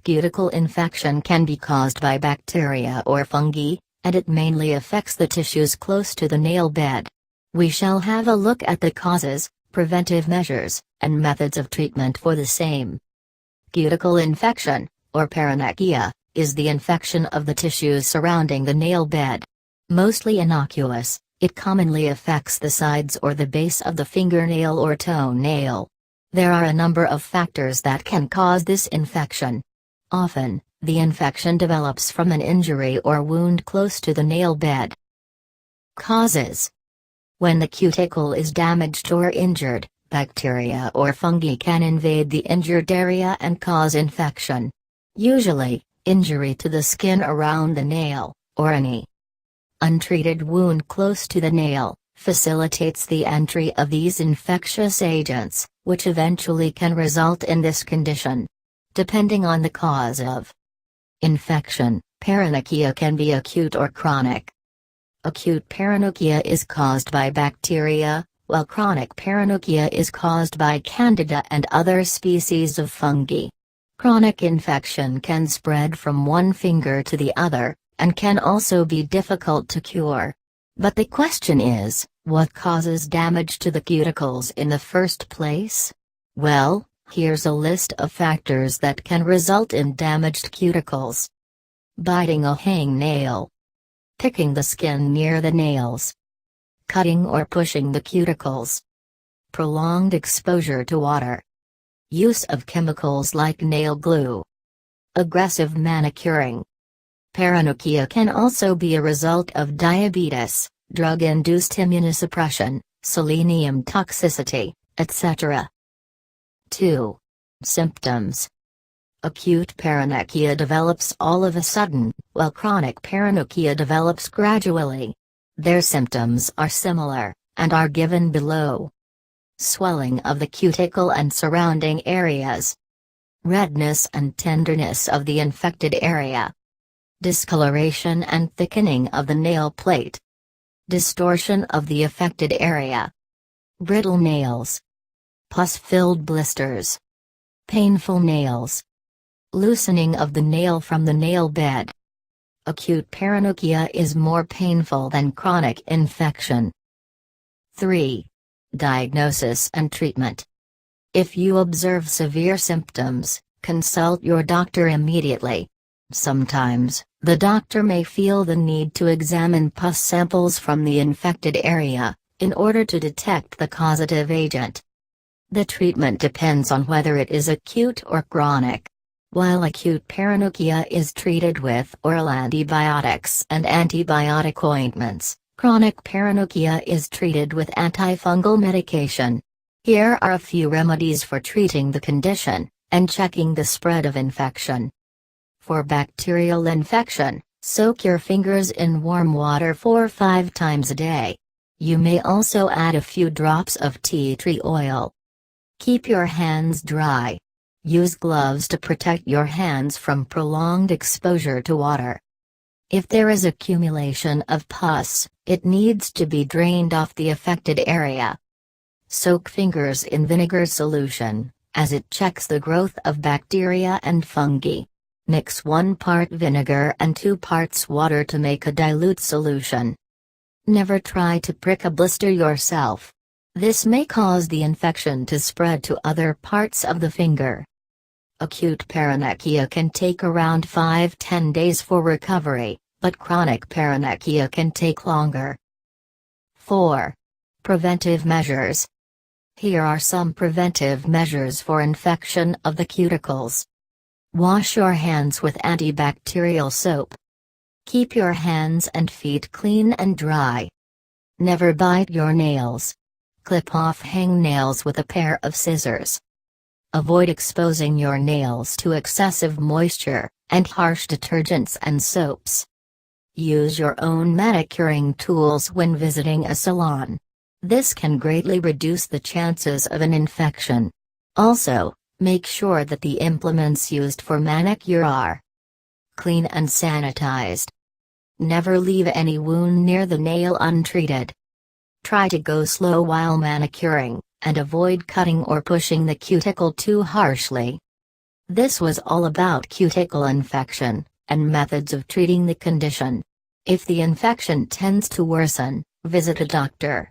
Cuticle infection can be caused by bacteria or fungi, and it mainly affects the tissues close to the nail bed. We shall have a look at the causes, preventive measures, and methods of treatment for the same. Cuticle infection, or paronychia, is the infection of the tissues surrounding the nail bed. Mostly innocuous, it commonly affects the sides or the base of the fingernail or toenail. There are a number of factors that can cause this infection. Often, the infection develops from an injury or wound close to the nail bed. Causes: when the cuticle is damaged or injured, bacteria or fungi can invade the injured area and cause infection. Usually, injury to the skin around the nail, or any untreated wound close to the nail, facilitates the entry of these infectious agents, which eventually can result in this condition. Depending on the cause of infection, paronychia can be acute or chronic. Acute paronychia is caused by bacteria, while chronic paronychia is caused by Candida and other species of fungi. Chronic infection can spread from one finger to the other, and can also be difficult to cure. But the question is, what causes damage to the cuticles in the first place? Well, here's a list of factors that can result in damaged cuticles. Biting a hangnail. Picking the skin near the nails. Cutting or pushing the cuticles. Prolonged exposure to water. Use of chemicals like nail glue. Aggressive manicuring. Paronychia can also be a result of diabetes, drug-induced immunosuppression, selenium toxicity, etc. 2. Symptoms. Acute paronychia develops all of a sudden, while chronic paronychia develops gradually. Their symptoms are similar, and are given below. Swelling of the cuticle and surrounding areas. Redness and tenderness of the infected area. Discoloration and thickening of the nail plate. Distortion of the affected area. Brittle nails. Pus-filled blisters. Painful nails. Loosening of the nail from the nail bed. Acute paronychia is more painful than chronic infection. 3. Diagnosis and treatment. If you observe severe symptoms, consult your doctor immediately. Sometimes, the doctor may feel the need to examine pus samples from the infected area, in order to detect the causative agent. The treatment depends on whether it is acute or chronic. While acute paronychia is treated with oral antibiotics and antibiotic ointments, chronic paronychia is treated with antifungal medication. Here are a few remedies for treating the condition, and checking the spread of infection. For bacterial infection, soak your fingers in warm water 4 or 5 times a day. You may also add a few drops of tea tree oil. Keep your hands dry. Use gloves to protect your hands from prolonged exposure to water. If there is accumulation of pus, it needs to be drained off the affected area. Soak fingers in vinegar solution, as it checks the growth of bacteria and fungi. Mix 1 part vinegar and 2 parts water to make a dilute solution. Never try to prick a blister yourself. This may cause the infection to spread to other parts of the finger. Acute paronychia can take around 5–10 days for recovery, but chronic paronychia can take longer. 4. Preventive measures. Here are some preventive measures for infection of the cuticles. Wash your hands with antibacterial soap. Keep your hands and feet clean and dry. Never bite your nails. Clip off hangnails with a pair of scissors. Avoid exposing your nails to excessive moisture, and harsh detergents and soaps. Use your own manicuring tools when visiting a salon. This can greatly reduce the chances of an infection. Also, make sure that the implements used for manicure are clean and sanitized. Never leave any wound near the nail untreated. Try to go slow while manicuring, and avoid cutting or pushing the cuticle too harshly. This was all about cuticle infection, and methods of treating the condition. If the infection tends to worsen, visit a doctor.